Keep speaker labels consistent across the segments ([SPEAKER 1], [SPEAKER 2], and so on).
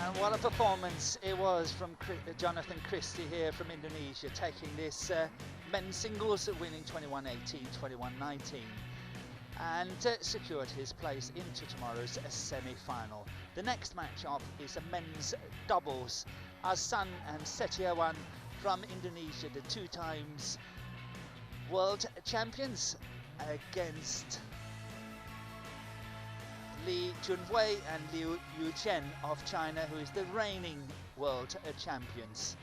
[SPEAKER 1] And what a performance it was from Jonathan Christie here from Indonesia, taking this men's singles, winning 21-18, 21-19, and secured his place into tomorrow's semi-final. The next match up is a men's doubles. AHSAN and SETIAWAN from Indonesia, the 2 times world champions, against Li Junhui and Liu Yuchen of China, who is the reigning world champions.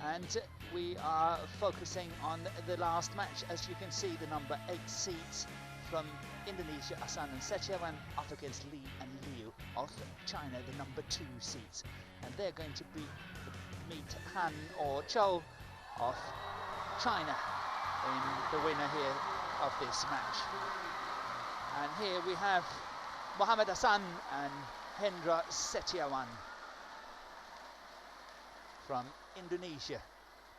[SPEAKER 1] And we are focusing on the last match. As you can see, the number 8 seeds from Indonesia, AHSAN and SETIAWAN, up against Li and Liu of China, the number 2 seeds. And they're going to meet Han or Zhou of China in the winner here of this match. And here we have Muhammad AHSAN and Hendra Setiawan from Indonesia.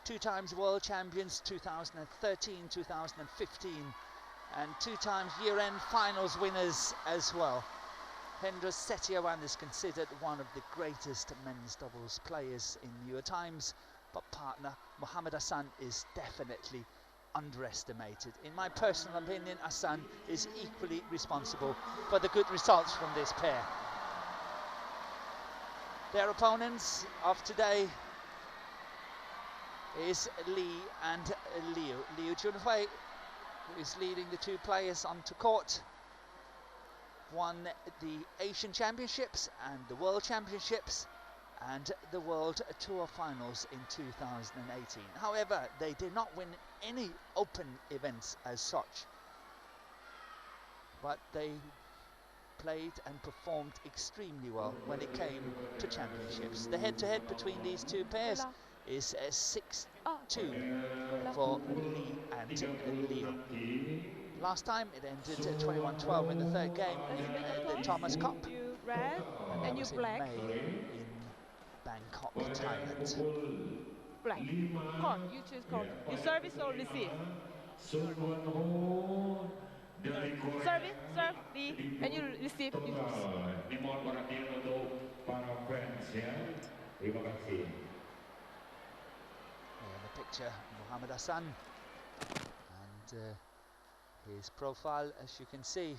[SPEAKER 1] 2 times world champions, 2013, 2015, and 2 times year-end finals winners as well. Hendra Setiawan is considered one of the greatest men's doubles players in newer times, but partner Muhammad AHSAN is definitely underestimated. In my personal opinion, AHSAN is equally responsible for the good results from this pair. Their opponents of today is Li and Liu. Liu Junhui, who is leading the 2 players onto court, won the Asian Championships and the World Championships and the World Tour finals in 2018. However, they did not win any open events as such, but they played and performed extremely well when it came to championships. The head-to-head between these 2 pairs is 6-2 for Li and Liu. Last time it ended 21-12 in the 3rd game in the Thomas Cup, and that was in May in Bangkok, Thailand.
[SPEAKER 2] Black. Court, you choose court. You service or receive? Service, serve, and you receive. You
[SPEAKER 1] In the picture, Muhammad AHSAN, and his profile, as you can see,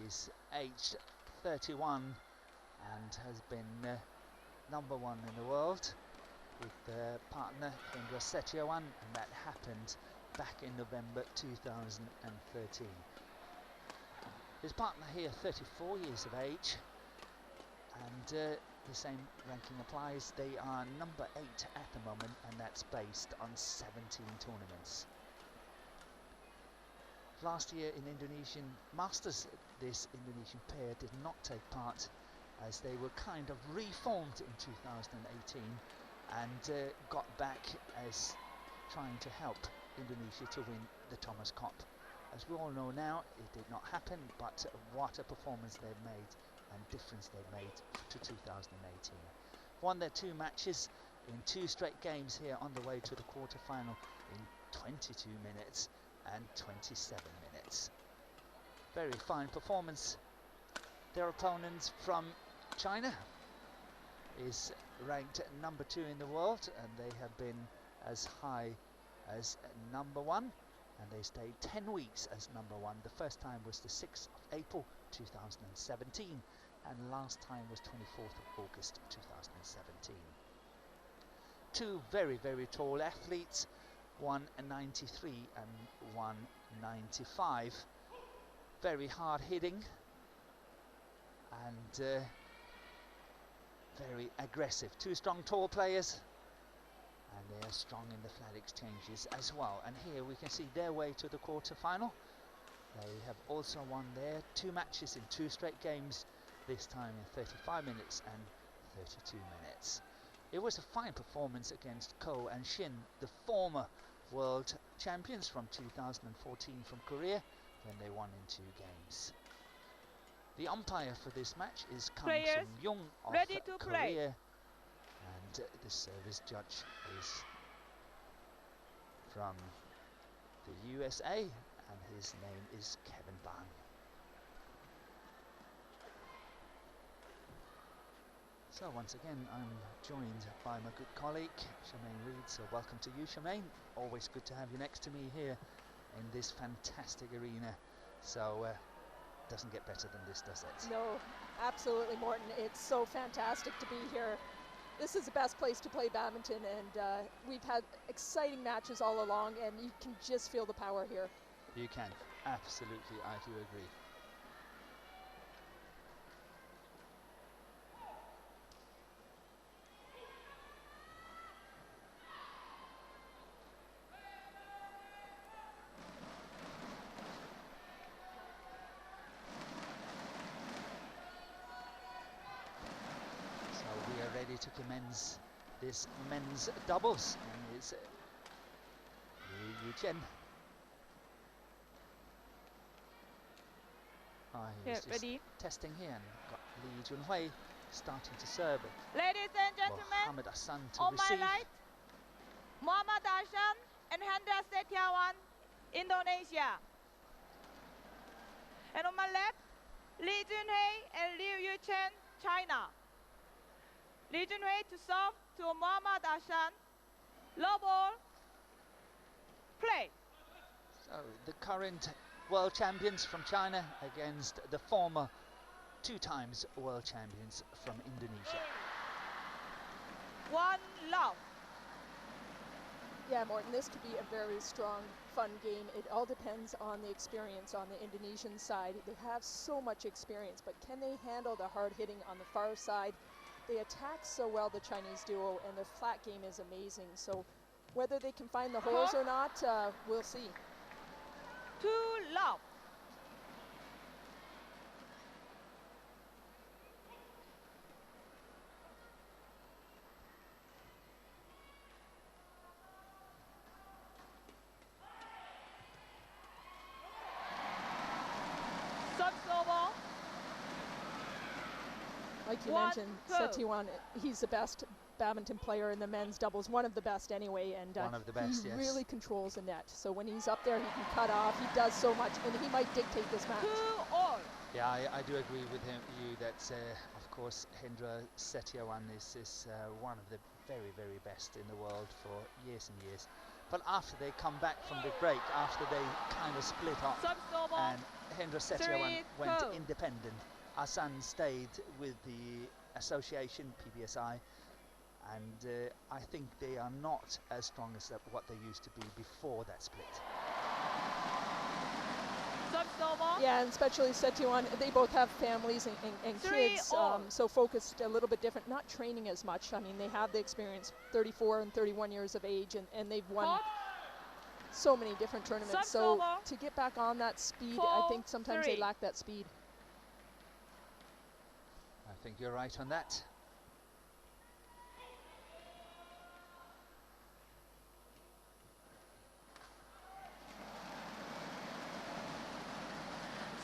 [SPEAKER 1] he's aged 31 and has been number 1 in the world with their partner Hendra Setiawan, and that happened back in November 2013. His partner here, 34 years of age, and the same ranking applies. They are number 8 at the moment, and that's based on 17 tournaments. Last year in Indonesian Masters, this Indonesian pair did not take part, as they were kind of reformed in 2018 and got back as trying to help Indonesia to win the Thomas Cup. As we all know now, it did not happen, but what a performance they've made and difference they've made to 2018. Won their 2 matches in 2 straight games here on the way to the quarter-final in 22 minutes and 27 minutes. Very fine performance. Their opponents from China is ranked number 2 in the world, and they have been as high as number 1, and they stayed 10 weeks as number 1. The first time was the 6th of April 2017, and last time was 24th of August 2017. 2 very, very tall athletes, 193 and 195. Very hard hitting and very aggressive. 2 strong tall players, and they are strong in the flat exchanges as well. And here we can see their way to the quarter-final. They have also won their 2 matches in 2 straight games, this time in 35 minutes and 32 minutes. It was a fine performance against Ko and Shin, the former world champions from 2014 from Korea, when they won in 2 games. The umpire for this match is Kang Sung-young of Korea, and the service judge is from the USA, and his name is Kevin Bang. So once again, I'm joined by my good colleague, Charmaine Reed. So welcome to you, Charmaine. Always good to have you next to me here in this fantastic arena. So doesn't get better than this, does it?
[SPEAKER 3] No, absolutely, Morten. It's so fantastic to be here. This is the best place to play badminton, and we've had exciting matches all along, and you can just feel the power here.
[SPEAKER 1] You can, absolutely, I do agree. To commence this men's doubles, and it's Liu Chen. He's
[SPEAKER 2] ready.
[SPEAKER 1] Testing here, and got Li Junhui starting to serve.
[SPEAKER 2] Ladies and gentlemen,
[SPEAKER 1] Mohammad HSBC to
[SPEAKER 2] on
[SPEAKER 1] receive.
[SPEAKER 2] my right, Muhammad HSBC and SETIAWAN, Indonesia. And on my left, Li Junhui and Liu Chen, China. Li Junhui to serve to Muhammad HSBC. Low ball. Play.
[SPEAKER 1] So the current world champions from China against the former 2 times world champions from Indonesia.
[SPEAKER 2] 1 love.
[SPEAKER 3] Yeah, Morten, this could be a very strong, fun game. It all depends on the experience on the Indonesian side. They have so much experience, but can they handle the hard hitting on the far side? They attack so well, the Chinese duo, and their flat game is amazing. So whether they can find the holes or not, we'll see.
[SPEAKER 2] 2 love. Service over.
[SPEAKER 3] Like you mentioned, SETIAWAN, he's the best badminton player in the men's doubles, one of the best anyway, and
[SPEAKER 1] one of the best,
[SPEAKER 3] he
[SPEAKER 1] yes.
[SPEAKER 3] really controls the net. So when he's up there, he can cut off. He does so much, and he might dictate this match.
[SPEAKER 2] 2-all.
[SPEAKER 1] Yeah, I do agree with you that, of course, Hendra SETIAWAN is one of the very, very best in the world for years and years. But after they come back from the break, after they kind of split up, and Hendra SETIAWAN went independent, AHSAN stayed with the association, PBSI, and I think they are not as strong as what they used to be before that split.
[SPEAKER 3] Yeah, and especially SETIAWAN, they both have families and kids, so focused a little bit different, not training as much. I mean, they have the experience, 34 and 31 years of age, and they've won so many different tournaments. So to get back on that speed, I think sometimes they lack that speed.
[SPEAKER 1] I think you're right on that.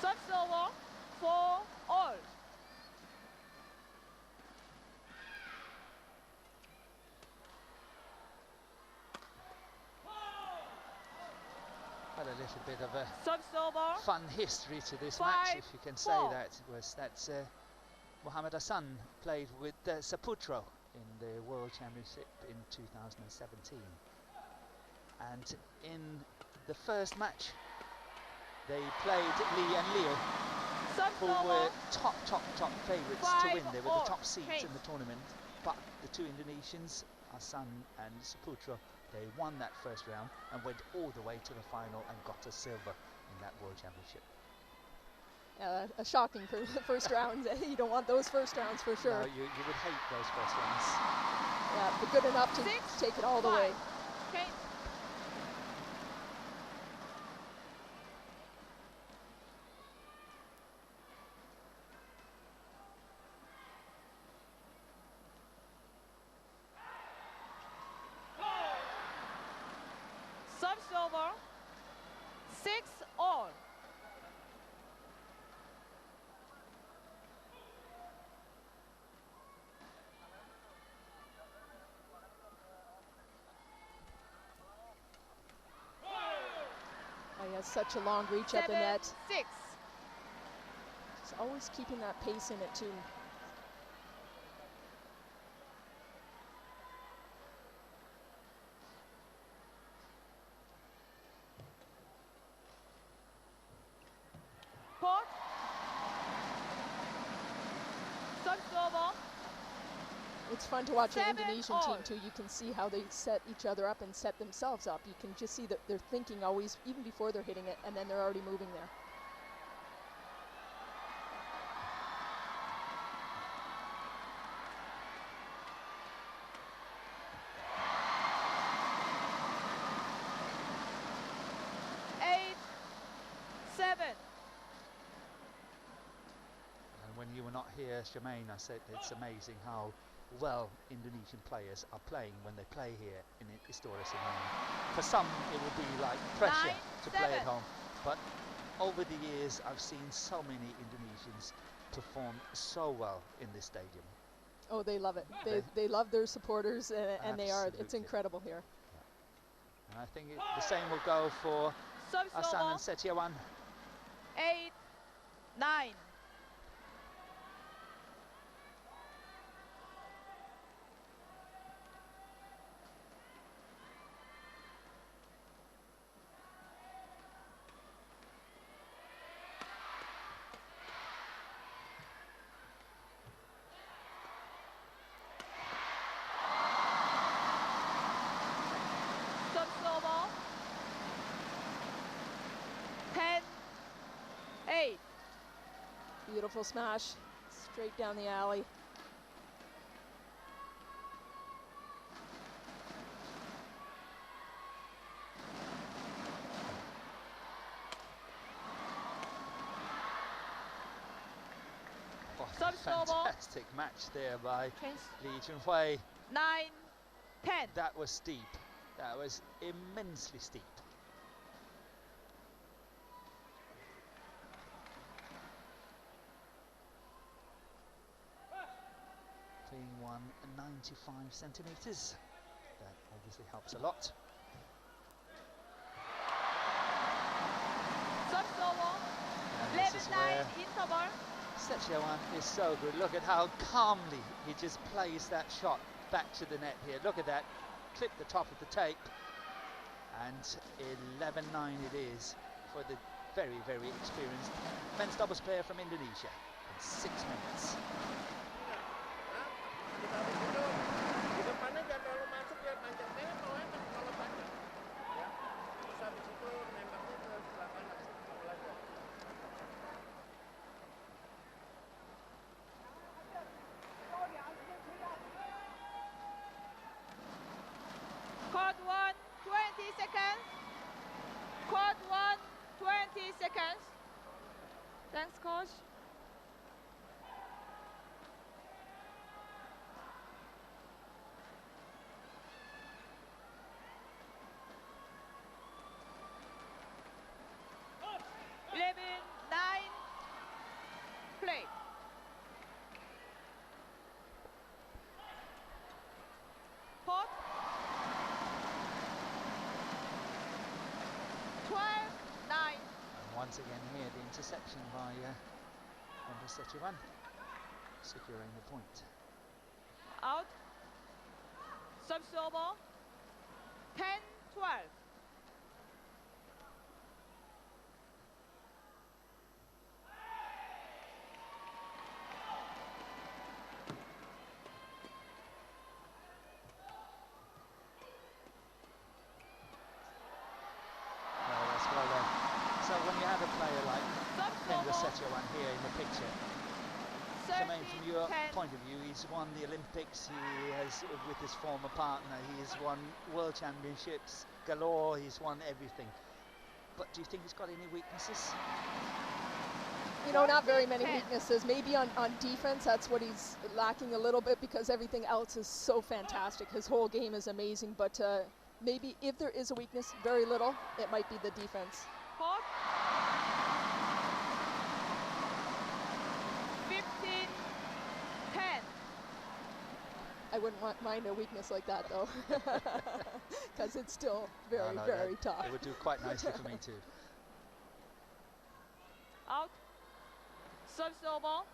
[SPEAKER 2] Service over, 4-all.
[SPEAKER 1] Had a little bit of a
[SPEAKER 2] Service over.
[SPEAKER 1] fun history to this match, if you can say that. That's Muhammad HSBC played with Saputro in the World Championship in 2017. And in the first match, they played Li and Liu, who were top favourites to win. They were the top seeds in the tournament. But the 2 Indonesians, HSBC and Saputro, they won that first round and went all the way to the final and got a silver in that World Championship.
[SPEAKER 3] A shocking for the first round. You don't want those first rounds for sure.
[SPEAKER 1] No, you would hate those first rounds.
[SPEAKER 3] Yeah, but good enough to take it all the way.
[SPEAKER 2] Okay. Service over, 6-all.
[SPEAKER 3] He has such a long reach at the net.
[SPEAKER 2] 7-6.
[SPEAKER 3] He's always keeping that pace in it too.
[SPEAKER 2] Service over.
[SPEAKER 3] It's fun to watch an
[SPEAKER 2] 7
[SPEAKER 3] Indonesian
[SPEAKER 2] all.
[SPEAKER 3] team too. You can see how they set each other up and set themselves up. You can just see that they're thinking always, even before they're hitting it, and then they're already moving there.
[SPEAKER 1] When you were not here, Charmaine, I said it's amazing how well Indonesian players are playing when they play here in Istora Senayan. For some, it will be like pressure to play at home, but over the years, I've seen so many Indonesians perform so well in this stadium.
[SPEAKER 3] Oh, they love it. They love their supporters, and they are. It's incredible here.
[SPEAKER 1] Yeah. And I think the same will go for AHSAN and SETIAWAN.
[SPEAKER 2] 8-9.
[SPEAKER 3] Beautiful smash, straight down the alley.
[SPEAKER 1] Oh, fantastic match there by Lee Junhui.
[SPEAKER 2] 9-10.
[SPEAKER 1] That was steep. That was immensely steep. Being 195 centimeters. That obviously helps a lot. And this is where SETIAWAN is so good. Look at how calmly he just plays that shot back to the net here. Look at that. Clip the top of the tape. And 11-9 it is for the very, very experienced men's doubles player from Indonesia in 6 minutes.
[SPEAKER 2] Court 1, 20 seconds. Court 1, 20 seconds. Thanks, coach. Play. Pot. 12-9.
[SPEAKER 1] And once again here, the interception by SETIAWAN, securing the point.
[SPEAKER 2] Out. Service over. 10-12.
[SPEAKER 1] So when you have a player like SETIAWAN here in the picture, Charmaine, from your point of view, he's won the Olympics, he has, with his former partner, he's won World Championships galore, he's won everything. But do you think he's got any weaknesses?
[SPEAKER 3] You know, not very many weaknesses. Maybe on defense, that's what he's lacking a little bit, because everything else is so fantastic. His whole game is amazing, but maybe if there is a weakness, very little, it might be the defense.
[SPEAKER 2] 15-10.
[SPEAKER 3] I wouldn't mind a weakness like that, though, because it's still very, very tough.
[SPEAKER 1] It would do quite nicely for me, too.
[SPEAKER 2] Out. Service over.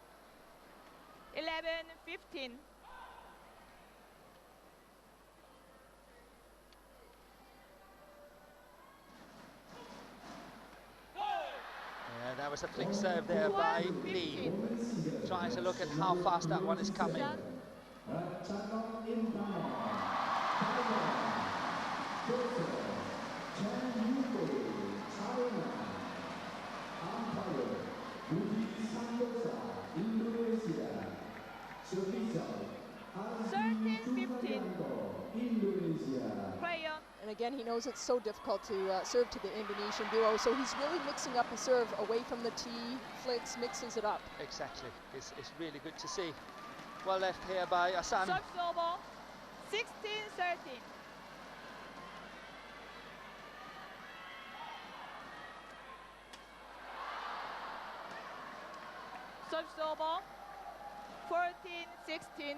[SPEAKER 2] 11-15.
[SPEAKER 1] Yeah, that That was a flick serve there by Lee. Trying to look at how fast that one is coming.
[SPEAKER 3] And again, he knows it's so difficult to serve to the Indonesian duo, so he's really mixing up his serve away from the tee, flicks, mixes it up.
[SPEAKER 1] Exactly. It's really good to see. Well left here by AHSAN.
[SPEAKER 2] Service over, 16-13. Service over, 14-16.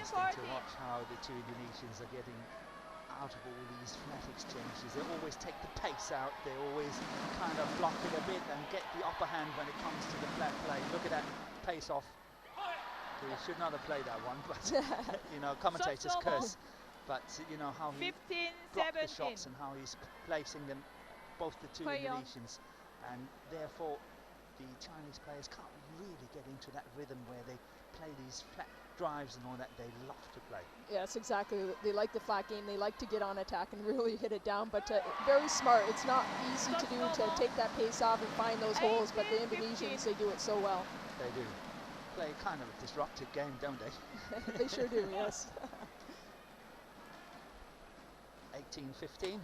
[SPEAKER 1] To watch how the two Indonesians are getting out of all these flat exchanges. They always take the pace out, they always kind of block it a bit and get the upper hand when it comes to the flat play. Look at that pace off. He should not have played that one, but you know, commentators curse. But you know how he blocked the shots and how he's placing them, both the two Indonesians, and therefore the Chinese players can't really get into that rhythm where they play these flat drives and all that. They love to play.
[SPEAKER 3] Yes, exactly. They like the flat game. They like to get on attack and really hit it down, but very smart. It's not easy to do, to take that pace off and find those holes, but the Indonesians, they do it so well.
[SPEAKER 1] They do. Play kind of a disruptive game, don't they?
[SPEAKER 3] They sure do, yes.
[SPEAKER 1] 18-15.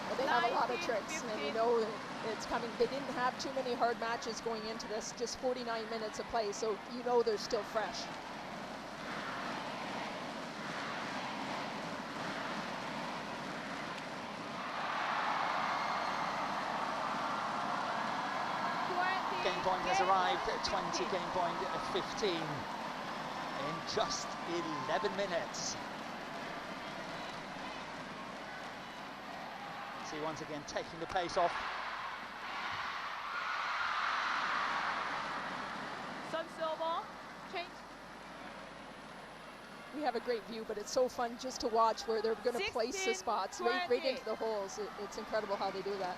[SPEAKER 3] But they have a lot of tricks, and you know it's coming. They didn't have too many hard matches going into this, just 49 minutes of play, so you know they're still fresh.
[SPEAKER 1] Game point has arrived at 20, game point at 15 in just 11 minutes. See, once again taking the pace off.
[SPEAKER 2] Change.
[SPEAKER 3] We have a great view, but it's so fun just to watch where they're going to place the spots right into the holes. It's incredible how they do that.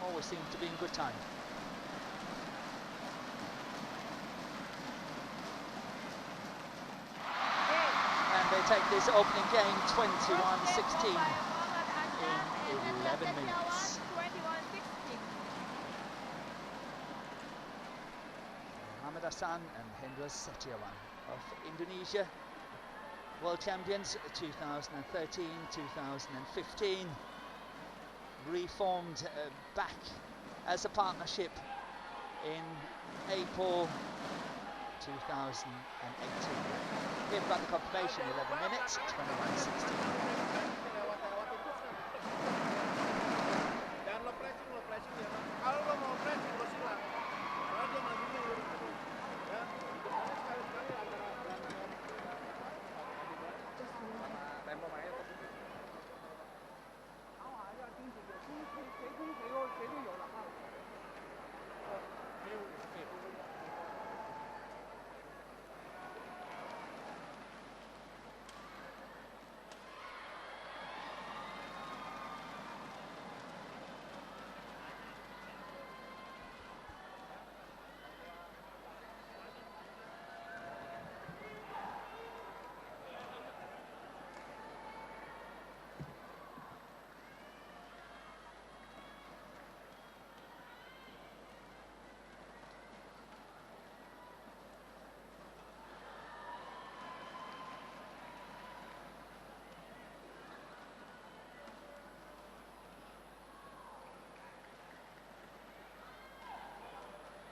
[SPEAKER 1] Always seem to be in good time. And they take this opening game 21-16 in 11 minutes. AHSAN and Hendra SETIAWAN of Indonesia, world champions 2013, 2015, reformed back as a partnership in April 2018. Here we've got the confirmation, 11 minutes, 21-16.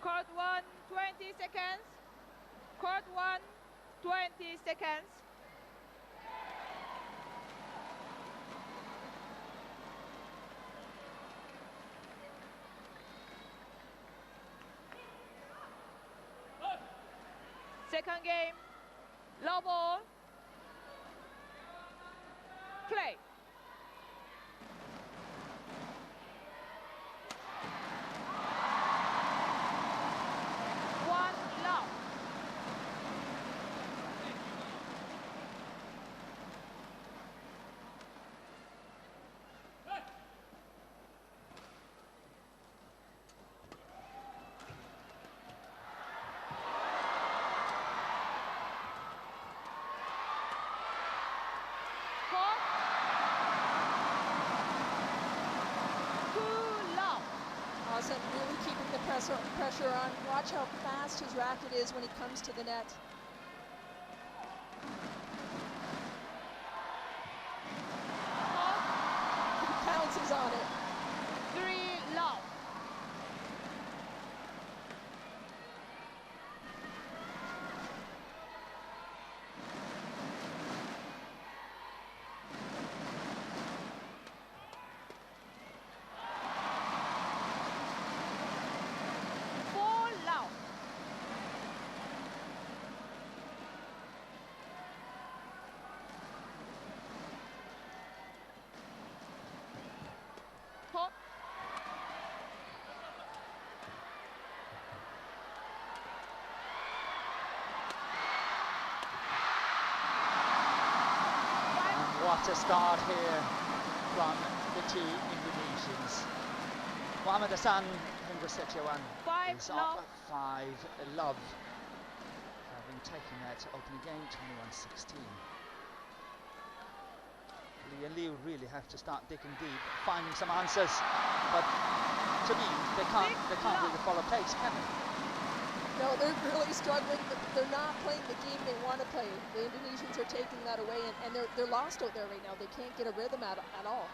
[SPEAKER 2] Court 1, 20 seconds. Court 1, 20 seconds. Second game, Low ball. Play. One love.
[SPEAKER 3] AHSAN really keeping the pressure on. Watch how fast his racket is when he comes to the net. He pounces on it.
[SPEAKER 2] 3 love.
[SPEAKER 1] What a start here from the two Indonesians. Muhammad Hassan and SETIAWAN is up 5 love, having taken that opening game 21-16. Lee and Liu really have to start digging deep, finding some answers, but to me they can't really follow pace, can they?
[SPEAKER 3] No, they're really struggling. They're not playing the game they want to play. The Indonesians are taking that away, and they're lost out there right now. They can't get a rhythm at all.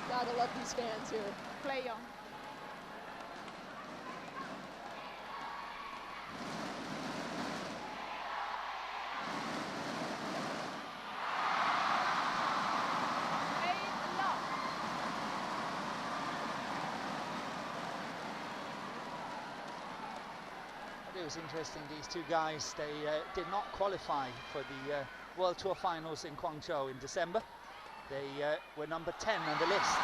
[SPEAKER 3] Gotta love these fans here.
[SPEAKER 2] Play on.
[SPEAKER 1] It was interesting, these two guys, they did not qualify for the World Tour finals in Guangzhou in December. They were number 10 on the list,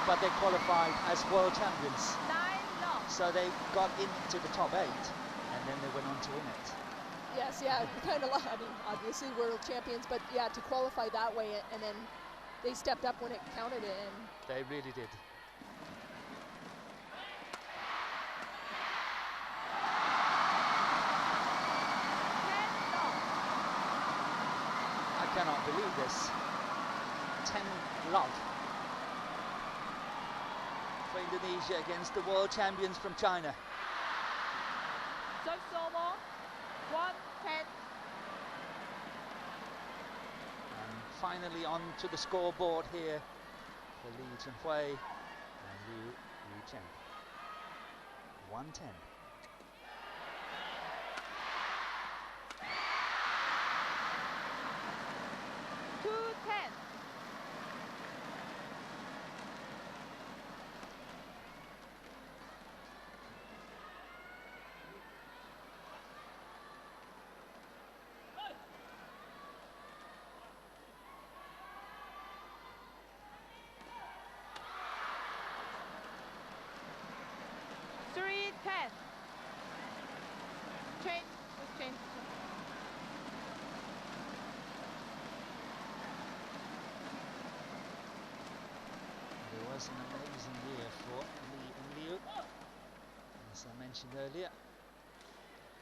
[SPEAKER 1] but they qualified as world champions. So they got into the top 8, and then they went on to win it.
[SPEAKER 3] Yes, yeah, kind of. I mean, obviously world champions, but yeah, to qualify that way, and then they stepped up when it counted, and
[SPEAKER 1] they really did. I cannot believe this. 10 love for Indonesia against the world champions from China.
[SPEAKER 2] Service over, 1-10.
[SPEAKER 1] And finally on to the scoreboard here for Li Chunhui and Liu Yuchen. 1-10.
[SPEAKER 2] Change.
[SPEAKER 1] It was an amazing year for Li and Liu. As I mentioned earlier,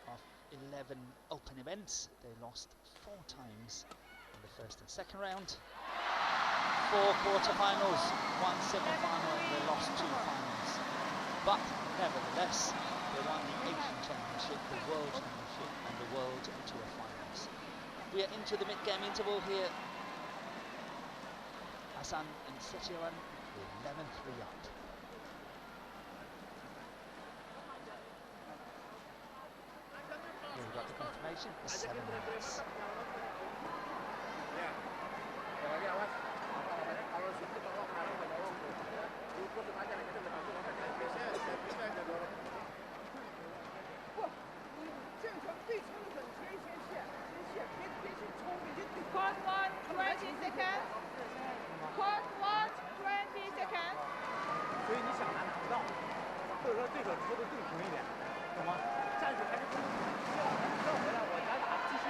[SPEAKER 1] of 11 open events, they lost 4 times in the first and second round. 4 quarterfinals, 1 semi-final, and they lost 2 finals. But nevertheless, they won the Asian Championship, the World Championship, and the World Tour finals. We are into the mid-game interval here. AHSAN and SETIAWAN 11-3 up. Here we've got the confirmation, 7 minutes.
[SPEAKER 2] seconds. Court watch 20 seconds.
[SPEAKER 4] 所以你想拿不到，或者说对手抽的更平一点，懂吗？战术还是需要回来，我打继续。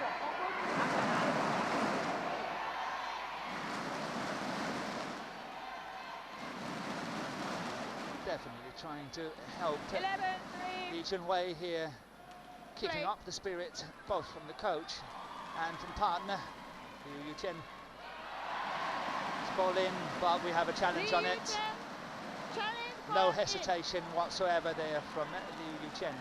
[SPEAKER 1] Definitely trying to help
[SPEAKER 2] 11-3.
[SPEAKER 1] Legion Wei here, keeping up the spirit both from the coach and from partner Liu Yuchen. It's ball in, but we have a challenge on it. No hesitation whatsoever there from Liu Yuchen.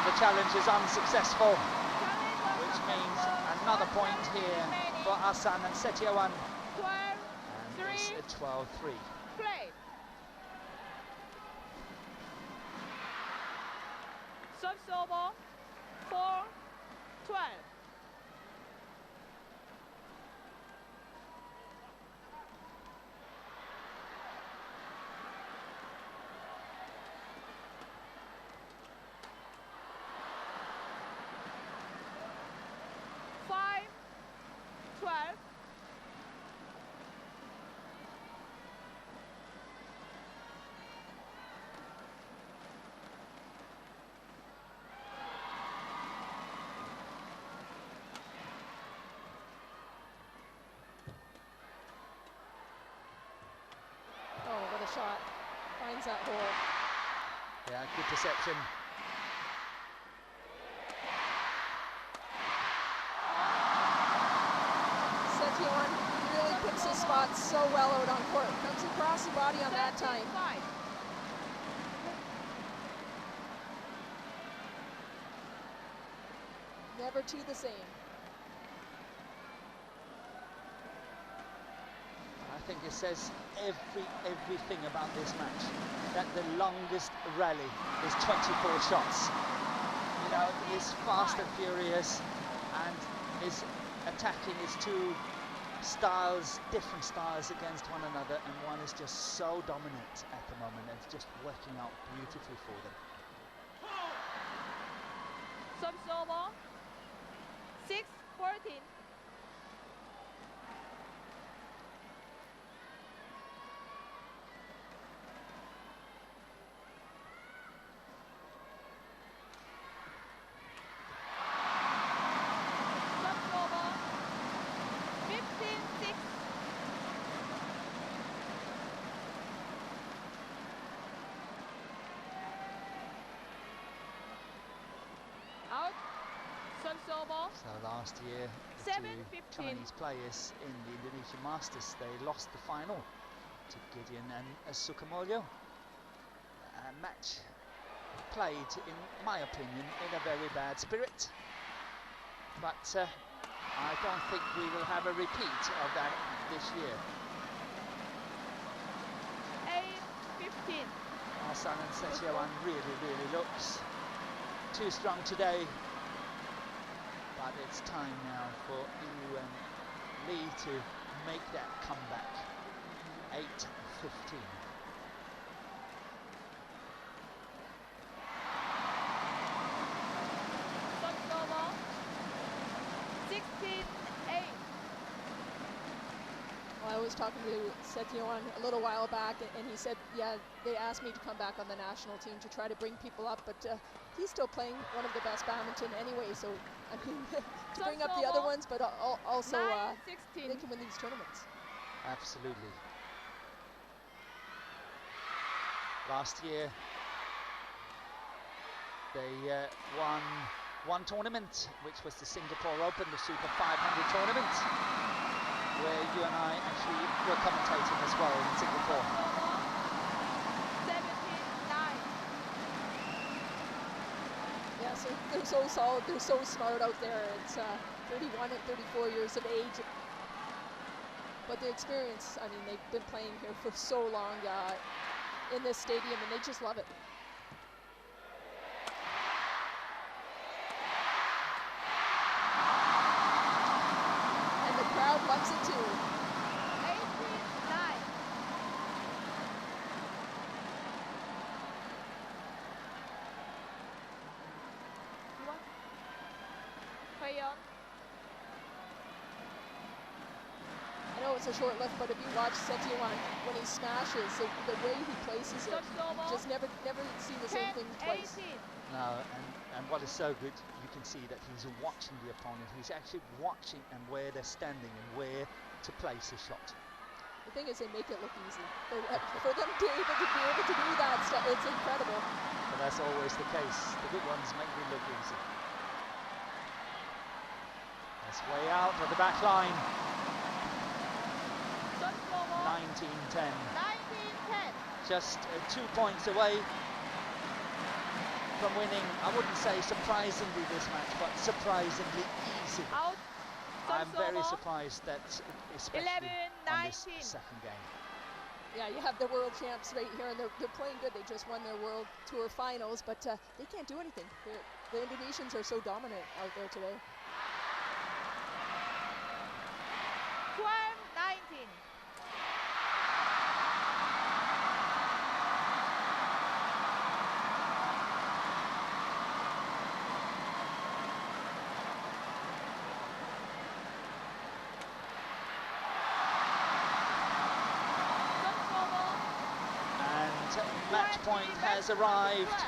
[SPEAKER 1] The challenge is unsuccessful, which means another point here for AHSAN and SETIAWAN. And it's a 12-3.
[SPEAKER 2] Play. Service over. 4-12.
[SPEAKER 3] Shot finds that hole.
[SPEAKER 1] Yeah, good perception.
[SPEAKER 3] SETIAWAN really picks his spots so well out on court. Comes across the body on that time. Never two the same.
[SPEAKER 1] I think it says everything about this match, that the longest rally is 24 shots. You know, he's fast and furious, and is attacking his two styles, different styles against one another, and one is just so dominant at the moment, and it's just working out beautifully for them.
[SPEAKER 2] Service over. 6-14.
[SPEAKER 1] So last year, the two Chinese players in the Indonesian Masters, they lost the final to Gideon and Sukamuljo. A match played, in my opinion, in a very bad spirit. But I don't think we will have a repeat of that this year.
[SPEAKER 2] 8-15.
[SPEAKER 1] AHSAN and SETIAWAN really looks too strong today. But it's time now for Liu and Lee to make that comeback. 8-15.
[SPEAKER 2] Over. 16-8.
[SPEAKER 3] Well, I was talking to SETIAWAN a little while back, and he said, yeah, they asked me to come back on the national team to try to bring people up, but he's still playing one of the best badminton anyway, so I mean, to bring up the other ones, but also they can win these tournaments.
[SPEAKER 1] Absolutely. Last year, they won one tournament, which was the Singapore Open, the Super 500 tournament, where you and I actually were commentating as well in Singapore.
[SPEAKER 2] 17-9.
[SPEAKER 3] Yeah, so they're so solid, they're so smart out there. It's 31 and 34 years of age. But the experience, I mean, they've been playing here for so long in this stadium, and they just love it. And the crowd loves it too. it's a short lift, but if you watch SETIAWAN, when he smashes, the way he places it, you just never see the same thing twice.
[SPEAKER 1] No, and what is so good, you can see that he's watching the opponent. He's actually watching and where they're standing and where to place a shot.
[SPEAKER 3] The thing is, they make it look easy. For them to be able to do that stuff, it's incredible.
[SPEAKER 1] But that's always the case. The good ones make it look easy. That's way out of the back line. 19-10.
[SPEAKER 2] 19-10.
[SPEAKER 1] Just 2 points away from winning. I wouldn't say surprisingly this match, but surprisingly easy.
[SPEAKER 2] Out.
[SPEAKER 1] I'm very surprised that, especially
[SPEAKER 2] 11-19.
[SPEAKER 1] on this second game.
[SPEAKER 3] Yeah, you have the world champs right here, and they're playing good. They just won their World Tour finals, but they can't do anything. The Indonesians are so dominant out there today.
[SPEAKER 2] 12-19.
[SPEAKER 1] Match point has arrived.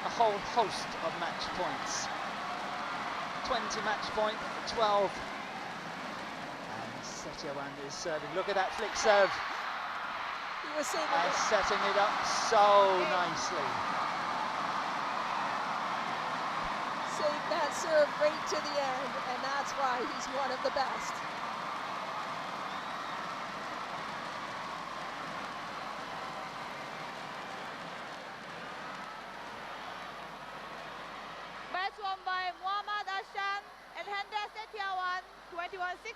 [SPEAKER 1] A whole host of match points. 20 match point, 12. And SETIAWAN is serving. Look at that flick serve.
[SPEAKER 3] He was saving
[SPEAKER 1] and
[SPEAKER 3] it.
[SPEAKER 1] setting it up so nicely.
[SPEAKER 3] Saved that serve right to the end, and that's why he's one of the best.
[SPEAKER 2] Won by Muhammad AHSAN and SETIAWAN, 21-16,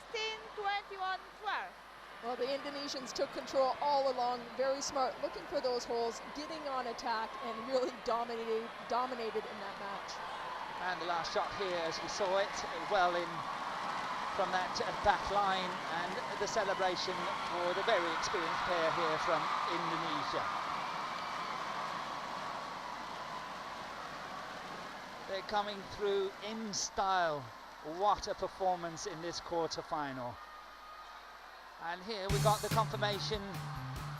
[SPEAKER 2] 21-12.
[SPEAKER 3] Well, the Indonesians took control all along, very smart, looking for those holes, getting on attack, and really dominated in that match.
[SPEAKER 1] And the last shot here, as we saw it, well in from that back line, and the celebration for the very experienced pair here from Indonesia. They're coming through in style. What a performance in this quarter-final. And here we got the confirmation.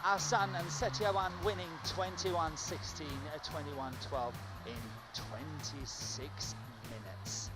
[SPEAKER 1] AHSAN and SETIAWAN winning 21-16, 21-12 in 26 minutes.